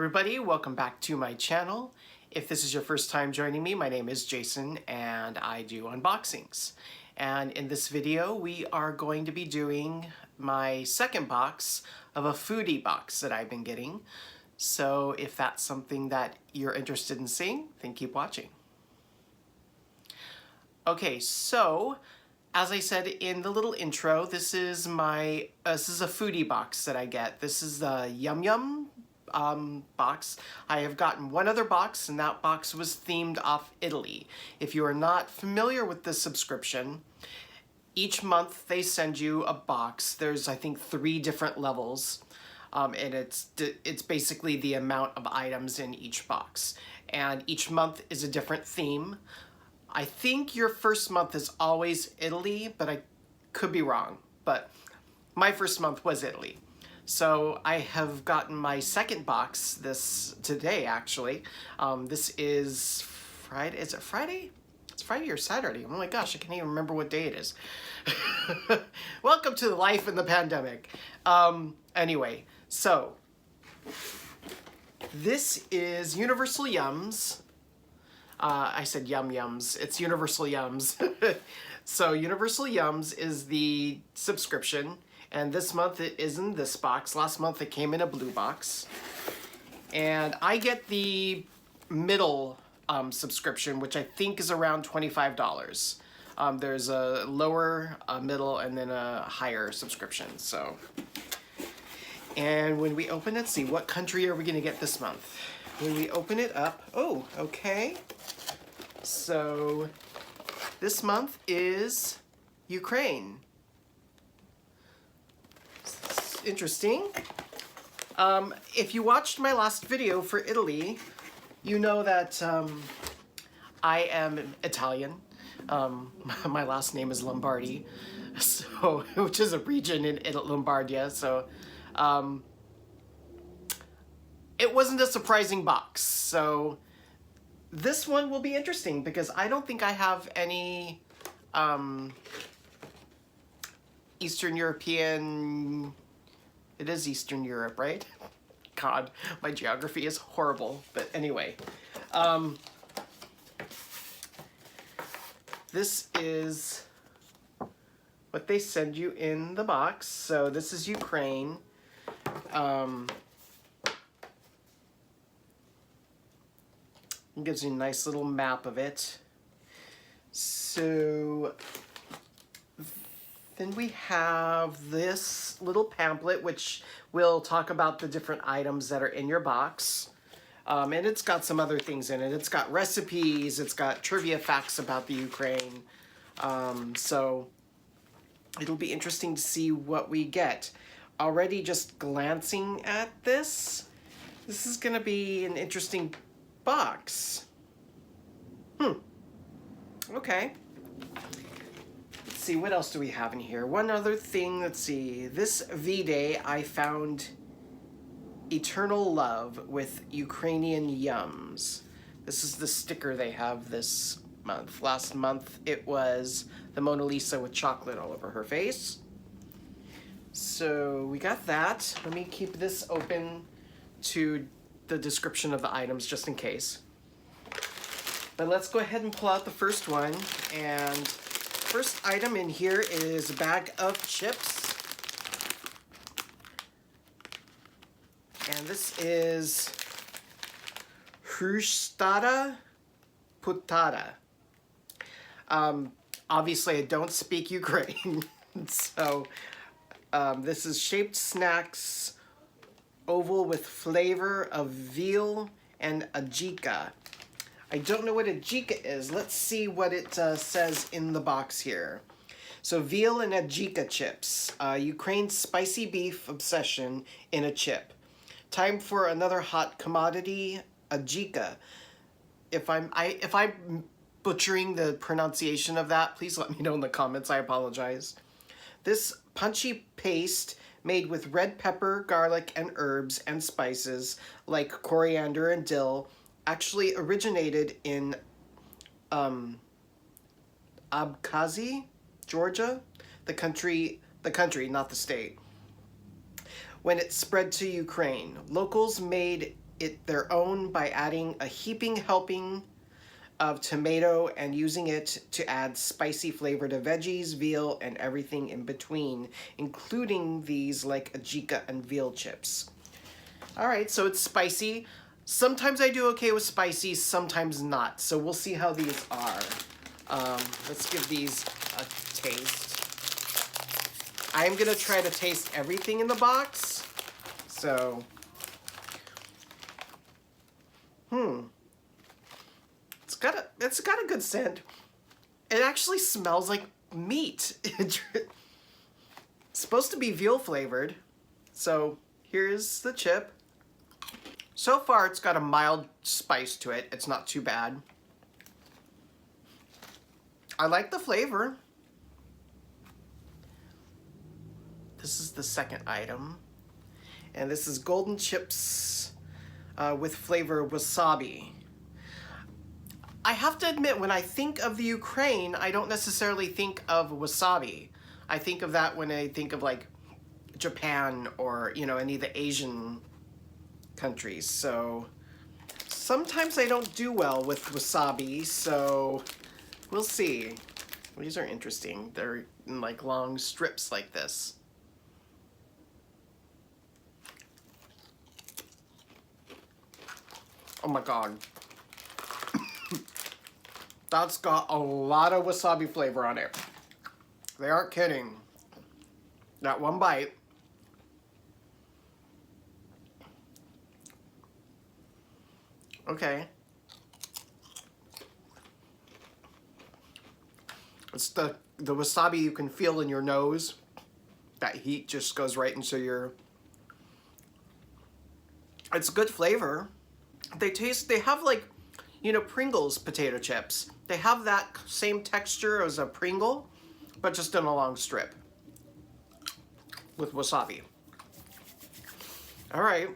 everybody, welcome back to my channel. If this is your first time joining me, my name is Jason and I do unboxings. And in this video, we are going to be doing my second box of a foodie box that I've been getting. So if that's something that you're interested in seeing, then keep watching. Okay, so as I said in the little intro, this is a foodie box that I get. This is the Yum Yum box. I have gotten one other box, and that box was themed off Italy. If you are not familiar with this subscription, each month they send you a box. There's, I think, 3 different levels, and it's basically the amount of items in each box. And each month is a different theme. I think your first month is always Italy, but I could be wrong. But my first month was Italy. So I have gotten my second box today, actually. This is Friday. Is it Friday? It's Friday or Saturday. Oh my gosh, I can't even remember what day it is. Welcome to life in the pandemic. Anyway, so this is Universal Yums. I said Yum Yums. It's Universal Yums. So Universal Yums is the subscription. And this month it is in this box. Last month it came in a blue box. And I get the middle subscription, which I think is around $25. There's a lower, a middle, and then a higher subscription. And when we open it, see, what country are we gonna get this month? When we open it up, oh, okay. So this month is Ukraine. Interesting. If you watched my last video for Italy, you know that I am Italian. My last name is Lombardi, which is a region in Lombardia. So it wasn't a surprising box. So this one will be interesting because I don't think I have any Eastern European. It is Eastern Europe, right? God, my geography is horrible. But anyway, this is what they send you in the box. So this is Ukraine. It gives you a nice little map of it. So then we have this little pamphlet, which will talk about the different items that are in your box. And it's got some other things in it. It's got recipes, it's got trivia facts about the Ukraine. So it'll be interesting to see what we get. Already just glancing at this is gonna be an interesting box. Okay. Let's see, what else do we have in here? One other thing, let's see. This V-Day, I found Eternal Love with Ukrainian Yums. This is the sticker they have this month. Last month, it was the Mona Lisa with chocolate all over her face. So we got that. Let me keep this open to the description of the items just in case. But let's go ahead and pull out the first one. And first item in here is a bag of chips. And this is Hrustada Putada. Obviously, I don't speak Ukraine. So this is shaped snacks, oval with flavor of veal and ajika. I don't know what ajika is. Let's see what it says in the box here. So veal and ajika chips. Ukraine's spicy beef obsession in a chip. Time for another hot commodity, ajika. If I'm butchering the pronunciation of that, please let me know in the comments. I apologize. This punchy paste made with red pepper, garlic, and herbs and spices like coriander and dill actually originated in Abkhazia, Georgia, the country, not the state. When it spread to Ukraine, locals made it their own by adding a heaping helping of tomato and using it to add spicy flavor to veggies, veal, and everything in between, including these like ajika and veal chips. All right, so it's spicy. Sometimes I do okay with spicy, sometimes not. So we'll see how these are. Let's give these a taste. I'm gonna try to taste everything in the box. So, it's got a good scent. It actually smells like meat. It's supposed to be veal flavored. So here's the chip. So far, it's got a mild spice to it. It's not too bad. I like the flavor. This is the second item. And this is golden chips with flavor wasabi. I have to admit, when I think of the Ukraine, I don't necessarily think of wasabi. I think of that when I think of like Japan or, you know, any of the Asian countries. So sometimes I don't do well with wasabi, so we'll see. These are interesting. They're in like long strips like this. Oh my God. That's got a lot of wasabi flavor on it. They aren't kidding. That one bite. Okay. It's the wasabi you can feel in your nose. That heat just goes right into your... It's good flavor. They have like, you know, Pringles potato chips. They have that same texture as a Pringle, but just in a long strip with wasabi. All right,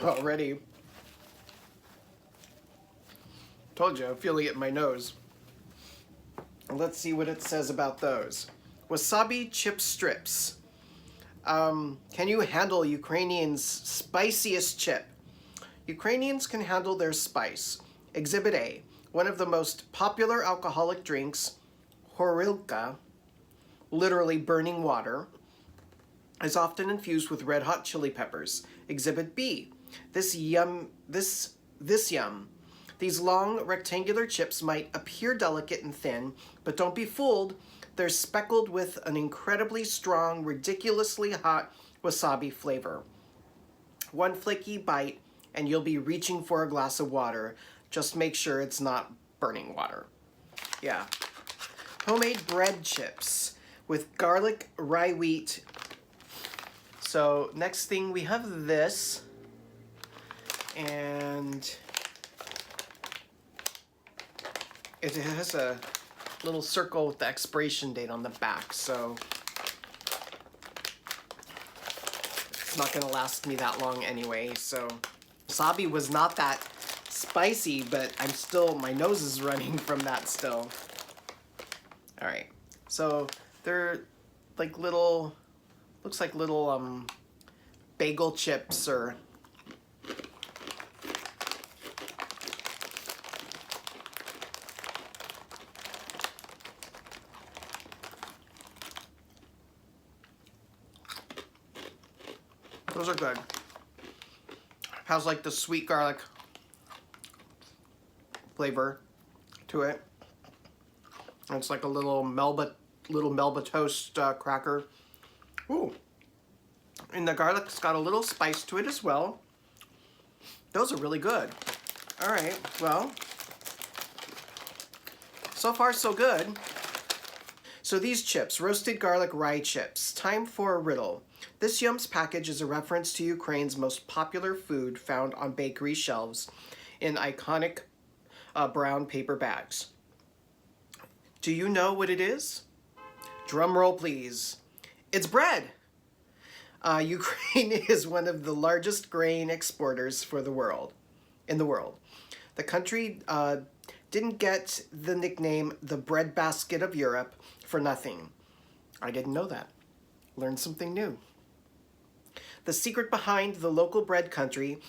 already. Told you, I'm feeling it in my nose. Let's see what it says about those. Wasabi chip strips. Can you handle Ukrainians' spiciest chip? Ukrainians can handle their spice. Exhibit A. One of the most popular alcoholic drinks, horilka, literally burning water, is often infused with red hot chili peppers. Exhibit B. This yum. These long rectangular chips might appear delicate and thin, but don't be fooled. They're speckled with an incredibly strong, ridiculously hot wasabi flavor. One flaky bite and you'll be reaching for a glass of water. Just make sure it's not burning water. Yeah. Homemade bread chips with garlic, rye wheat. So next thing we have this, and it has a little circle with the expiration date on the back, so it's not gonna last me that long anyway. So wasabi was not that spicy, but my nose is running from that still. All right, so they're like little, looks like little bagel chips or those are good. Has like the sweet garlic flavor to it. And it's like a little Melba toast cracker. Ooh. And the garlic's got a little spice to it as well. Those are really good. All right, well, so far so good. So these chips, roasted garlic rye chips. Time for a riddle. This Yums package is a reference to Ukraine's most popular food found on bakery shelves in iconic brown paper bags. Do you know what it is? Drum roll, please. It's bread. Ukraine is one of the largest grain exporters in the world. The country didn't get the nickname the breadbasket of Europe for nothing. I didn't know that. Learned something new. The secret behind the local bread country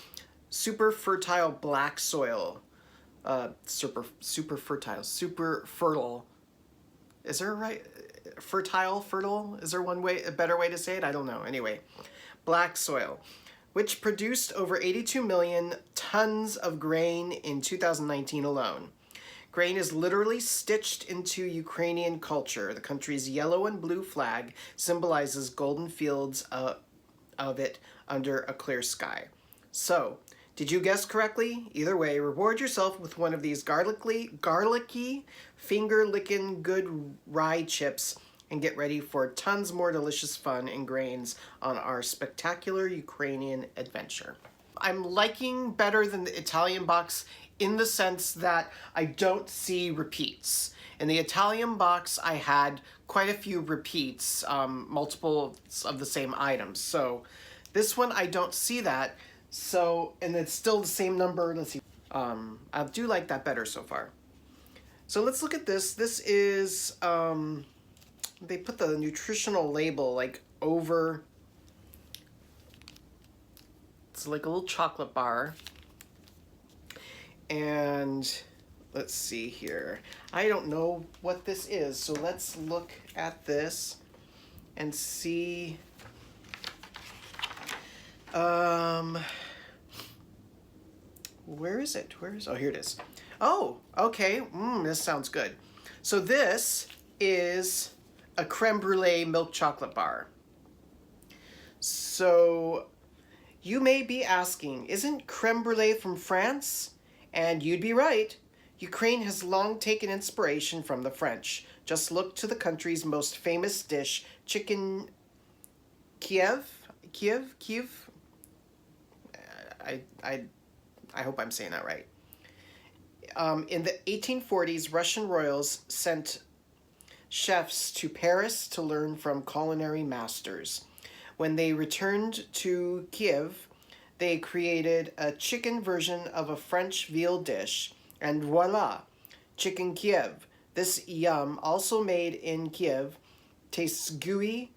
super fertile black soil. Super fertile. Is there a right? Fertile? Is there a better way to say it? I don't know. Anyway, black soil, which produced over 82 million tons of grain in 2019 alone. Grain is literally stitched into Ukrainian culture. The country's yellow and blue flag symbolizes golden fields of it under a clear sky. So, did you guess correctly? Either way, reward yourself with one of these garlicky, finger-licking good rye chips and get ready for tons more delicious fun and grains on our spectacular Ukrainian adventure. I'm liking better than the Italian box in the sense that I don't see repeats. In the Italian box, I had quite a few repeats, multiples of the same items. So this one, I don't see that. So, and it's still the same number. Let's see. I do like that better so far. So let's look at this. This is, they put the nutritional label like over, it's like a little chocolate bar. And let's see here. I don't know what this is. So let's look at this and see. Where is it? Oh, here it is. Oh, okay. This sounds good. So this is a creme brulee milk chocolate bar. So you may be asking, isn't creme brulee from France? And you'd be right. Ukraine has long taken inspiration from the French. Just look to the country's most famous dish, chicken Kiev. I hope I'm saying that right. In the 1840s, Russian royals sent chefs to Paris to learn from culinary masters. When they returned to Kiev, they created a chicken version of a French veal dish, and voila, chicken Kiev. This yum, also made in Kiev, tastes gooey,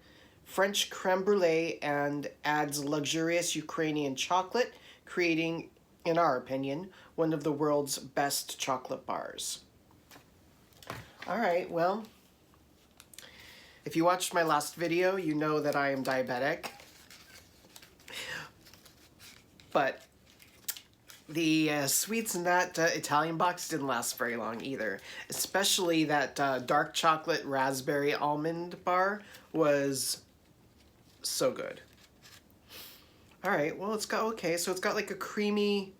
French creme brulee, and adds luxurious Ukrainian chocolate, creating, in our opinion, one of the world's best chocolate bars. All right, well, if you watched my last video, you know that I am diabetic. But the sweets in that Italian box didn't last very long either. Especially that dark chocolate raspberry almond bar was so good. All right, well, it's got, okay, so it's got like a creamy,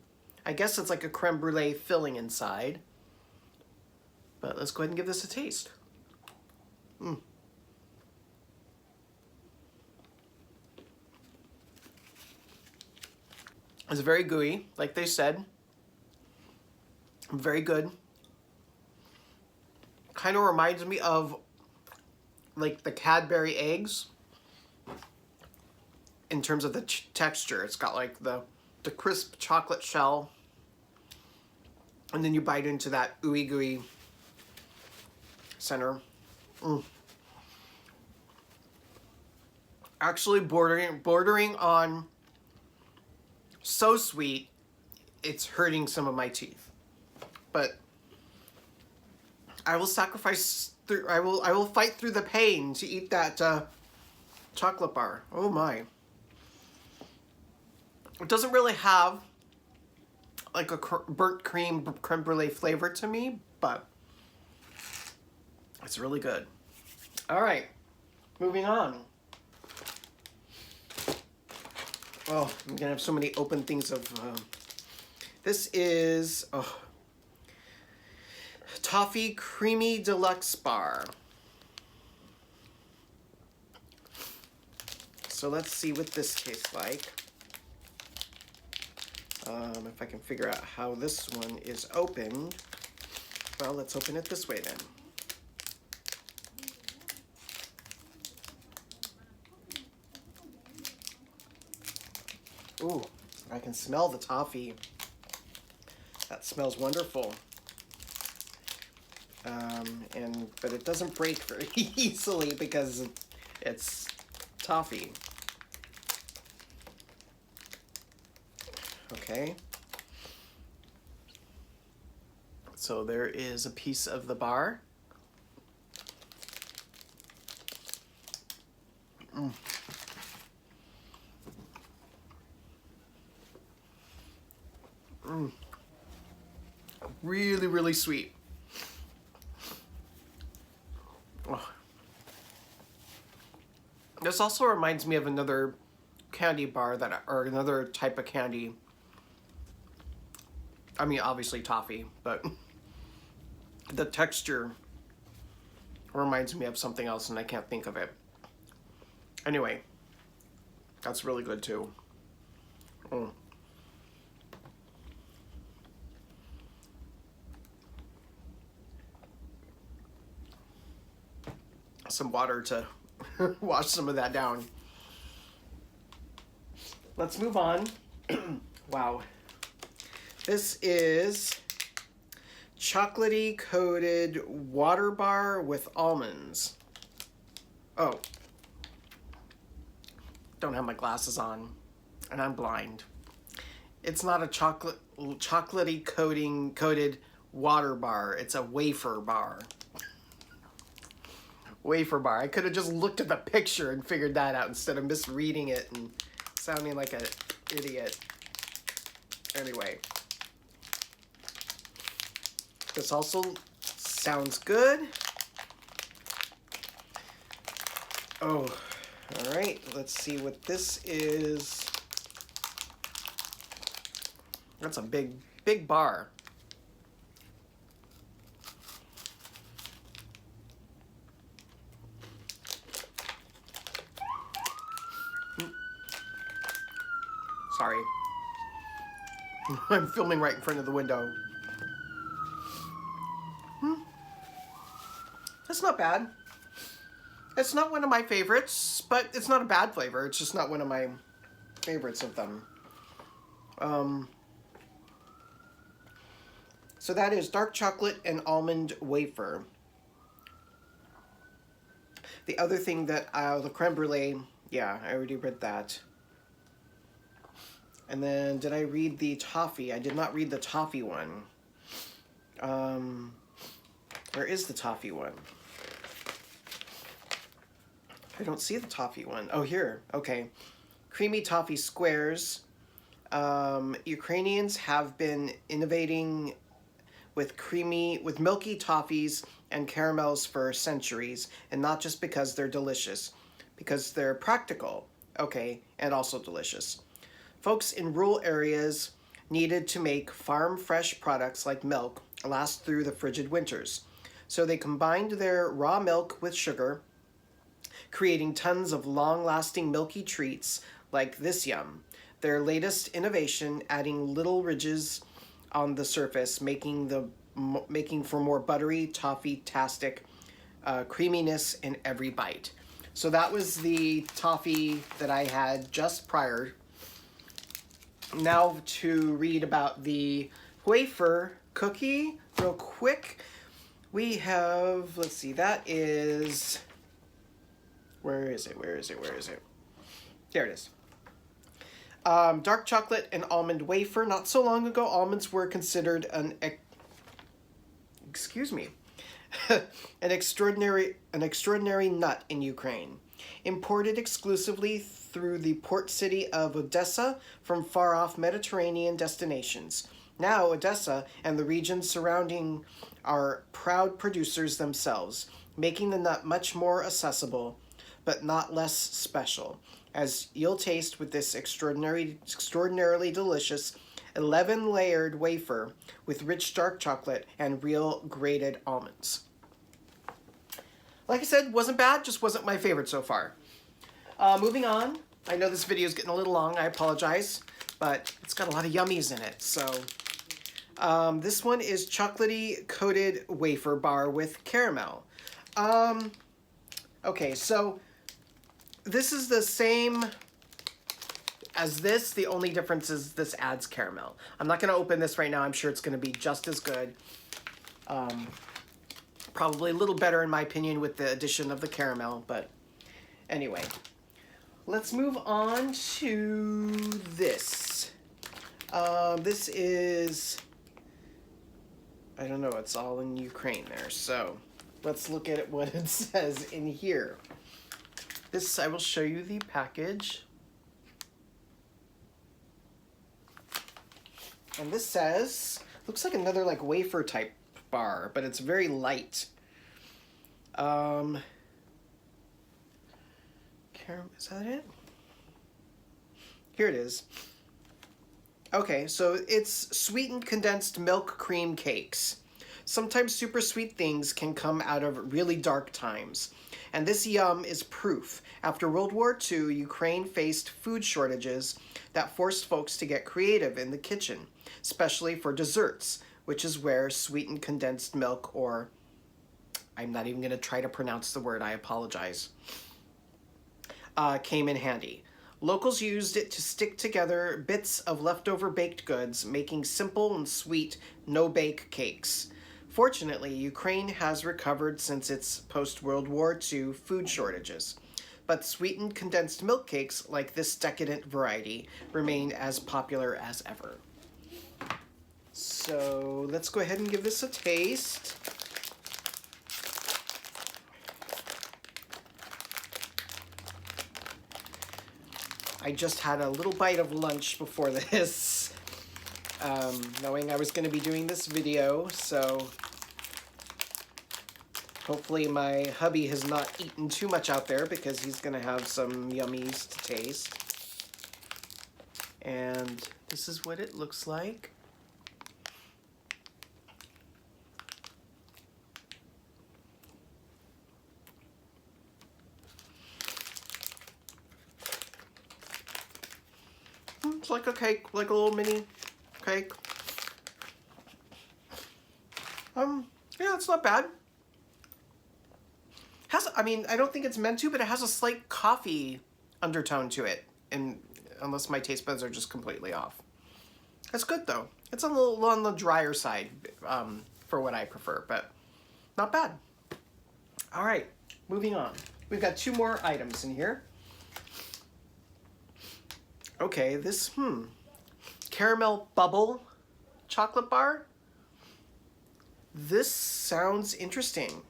I guess it's like a creme brulee filling inside. But let's go ahead and give this a taste. It's very gooey, like they said. Very good. Kind of reminds me of like the Cadbury eggs in terms of the texture. It's got like the crisp chocolate shell, and then you bite into that ooey gooey center. Actually bordering on so sweet, it's hurting some of my teeth. But I will sacrifice through, I will fight through the pain to eat that chocolate bar. Oh my. It doesn't really have like a burnt creme brulee flavor to me, but it's really good. All right, moving on. Oh, I'm gonna have so many open things of, this is, Toffee Creamy Deluxe Bar. So let's see what this tastes like. If I can figure out how this one is opened. Well, let's open it this way then. Ooh, I can smell the toffee. That smells wonderful. But it doesn't break very easily because it's toffee. Okay. So there is a piece of the bar. Really, really sweet. Oh. This also reminds me of another candy bar or another type of candy. I mean, obviously toffee, but the texture reminds me of something else and I can't think of it. Anyway, that's really good too. Some water to wash some of that down. Let's move on. Wow. This is chocolatey coated water bar with almonds. Oh. Don't have my glasses on and I'm blind. It's not a chocolatey coated water bar. It's a wafer bar. Wafer bar. I could have just looked at the picture and figured that out instead of misreading it and sounding like an idiot. Anyway. This also sounds good. Oh, all right. Let's see what this is. That's a big, big bar. Sorry. I'm filming right in front of the window. That's not bad. It's not one of my favorites, but it's not a bad flavor. It's just not one of my favorites of them. So that is dark chocolate and almond wafer. The other thing that, the creme brulee, yeah, I already read that. And then, did I read the toffee? I did not read the toffee one. Where is the toffee one? I don't see the toffee one. Oh, here. Okay. Creamy toffee squares. Ukrainians have been innovating with milky toffees and caramels for centuries, and not just because they're delicious, because they're practical, okay, and also delicious. Folks in rural areas needed to make farm-fresh products like milk last through the frigid winters. So they combined their raw milk with sugar, creating tons of long-lasting milky treats like this yum. Their latest innovation, adding little ridges on the surface, making for more buttery, toffee-tastic creaminess in every bite. So that was the toffee that I had just prior. Now to read about the wafer cookie real quick. We have, let's see, that is, where is it? There it is. Dark chocolate and almond wafer. Not so long ago, almonds were considered an extraordinary nut in Ukraine. Imported exclusively through the port city of Odessa from far-off Mediterranean destinations. Now, Odessa and the regions surrounding are proud producers themselves, making the nut much more accessible, but not less special, as you'll taste with this extraordinarily delicious 11-layered wafer with rich dark chocolate and real grated almonds. Like I said, wasn't bad, just wasn't my favorite so far. Moving on. I know this video is getting a little long, I apologize, but it's got a lot of yummies in it. So this one is chocolatey coated wafer bar with caramel. Okay, so this is the same as this. The only difference is this adds caramel. I'm not going to open this right now. I'm sure it's going to be just as good. Probably a little better in my opinion with the addition of the caramel, but anyway. Let's move on to this. This is, I don't know, it's all in Ukraine there. So let's look at what it says in here. This, I will show you the package. And this says, looks like another like wafer type bar, but it's very light. Is that it? Here it is. Okay, so it's sweetened condensed milk cream cakes. Sometimes super sweet things can come out of really dark times. And this yum is proof. After World War II, Ukraine faced food shortages that forced folks to get creative in the kitchen, especially for desserts, which is where sweetened condensed milk, or I'm not even going to try to pronounce the word, I apologize, came in handy. Locals used it to stick together bits of leftover baked goods, making simple and sweet no-bake cakes. Fortunately, Ukraine has recovered since its post-World War II food shortages, but sweetened condensed milk cakes like this decadent variety remain as popular as ever. So let's go ahead and give this a taste. I just had a little bite of lunch before this, knowing I was going to be doing this video, so hopefully my hubby has not eaten too much out there because he's going to have some yummies to taste. And this is what it looks like. It's like a cake, like a little mini cake. Yeah, it's not bad. I mean, I don't think it's meant to, but it has a slight coffee undertone to it, and unless my taste buds are just completely off. It's good though. It's a little on the drier side for what I prefer, but not bad. All right, moving on. We've got two more items in here. Okay, this, caramel bubble chocolate bar. This sounds interesting.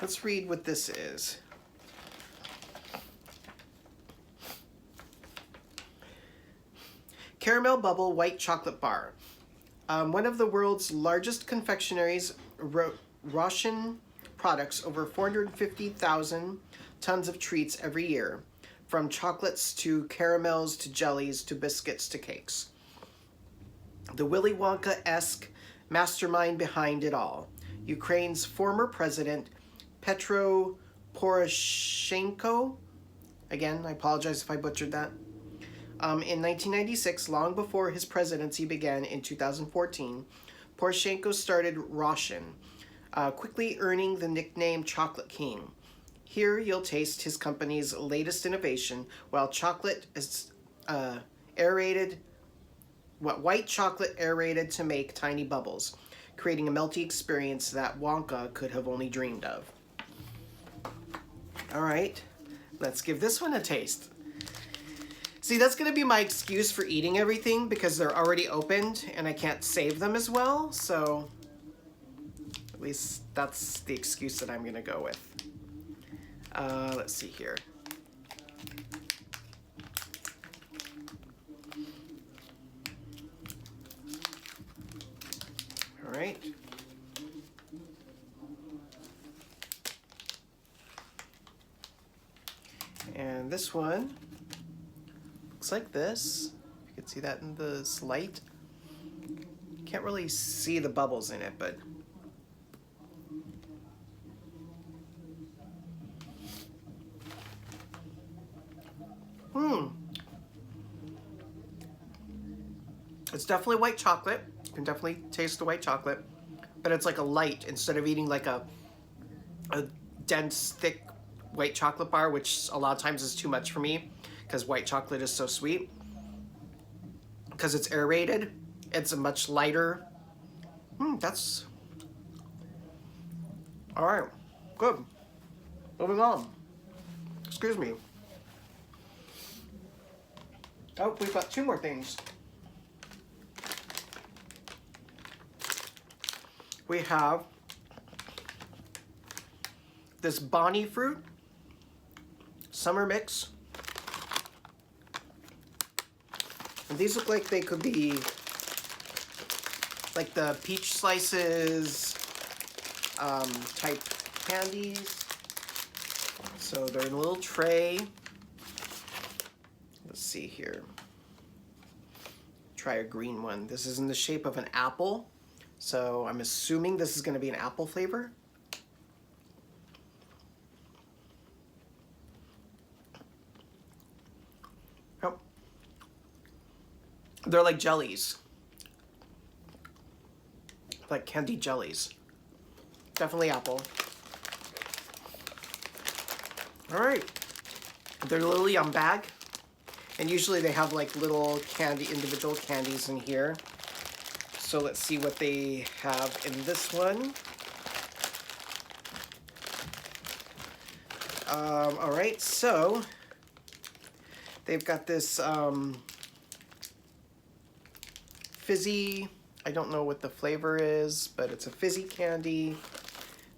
Let's read what this is. Caramel bubble white chocolate bar. One of the world's largest confectionaries, Russian products over 450,000 tons of treats every year, from chocolates to caramels to jellies to biscuits to cakes. The Willy Wonka-esque mastermind behind it all, Ukraine's former president, Petro Poroshenko, again, I apologize if I butchered that, in 1996, long before his presidency began in 2014, Poroshenko started Roshan, quickly earning the nickname Chocolate King. Here you'll taste his company's latest innovation, while chocolate is white chocolate aerated to make tiny bubbles, creating a melty experience that Wonka could have only dreamed of. All right, let's give this one a taste. See, that's gonna be my excuse for eating everything because they're already opened and I can't save them as well, so at least that's the excuse that I'm gonna go with. Let's see here. All right. And this one looks like this. You can see that in this light. Can't really see the bubbles in it, but it's definitely white chocolate. You can definitely taste the white chocolate, but it's like a light instead of eating like a dense, thick white chocolate bar, which a lot of times is too much for me because white chocolate is so sweet. Because it's aerated, it's a much lighter. That's all right. Good. Moving on. Excuse me. Oh, we've got two more things. We have this Bonnie fruit summer mix. And these look like they could be like the peach slices type candies. So they're in a little tray. Let's see here. Try a green one. This is in the shape of an apple. So I'm assuming this is going to be an apple flavor. Oh. They're like jellies. Like candy jellies. Definitely apple. All right. They're a little yum bag. And usually they have like little individual candies in here. So let's see what they have in this one. All right, so they've got this fizzy, I don't know what the flavor is, but it's a fizzy candy.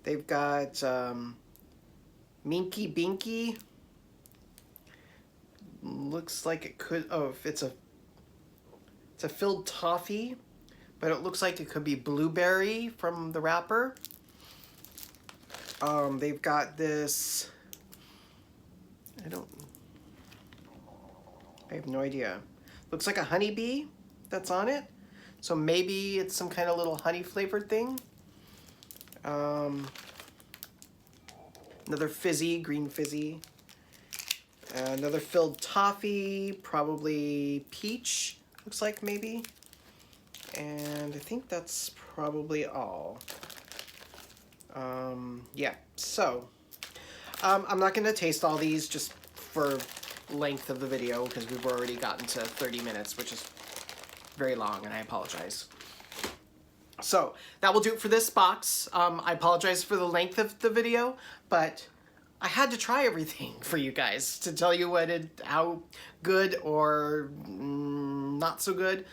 They've got Minky Binky. Looks like it could, oh, it's a filled toffee, but it looks like it could be blueberry from the wrapper. They've got this, I have no idea. Looks like a honeybee that's on it. So maybe it's some kind of little honey flavored thing. Another fizzy, green fizzy. Another filled toffee, probably peach, looks like maybe. And I think that's probably all. Yeah, so I'm not gonna taste all these just for length of the video because we've already gotten to 30 minutes, which is very long, and I apologize. So that will do it for this box. I apologize for the length of the video, but I had to try everything for you guys to tell you how good or not so good.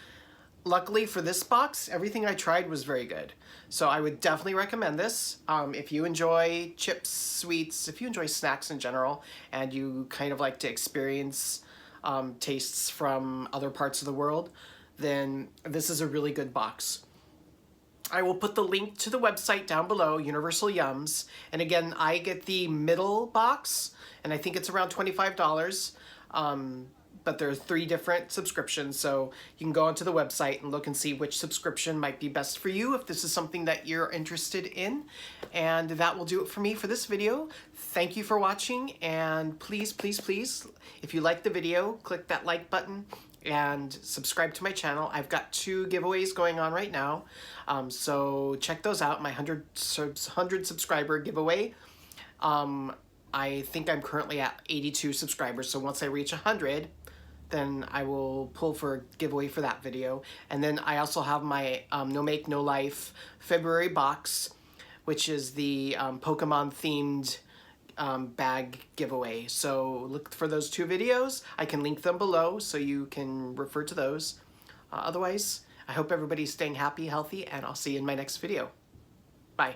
Luckily for this box, everything I tried was very good. So I would definitely recommend this. If you enjoy chips, sweets, if you enjoy snacks in general, and you kind of like to experience tastes from other parts of the world, then this is a really good box. I will put the link to the website down below, Universal Yums. And again, I get the middle box, and I think it's around $25. But there are 3 different subscriptions, so you can go onto the website and look and see which subscription might be best for you if this is something that you're interested in. And that will do it for me for this video. Thank you for watching, and please, please, please, if you like the video, click that like button and subscribe to my channel. I've got 2 giveaways going on right now, so check those out. My 100 subscriber giveaway. I think I'm currently at 82 subscribers, so once I reach 100, then I will pull for a giveaway for that video. And then I also have my No Make No Life February box, which is the Pokemon themed bag giveaway. So look for those 2 videos. I can link them below so you can refer to those. Otherwise, I hope everybody's staying happy, healthy, and I'll see you in my next video. Bye.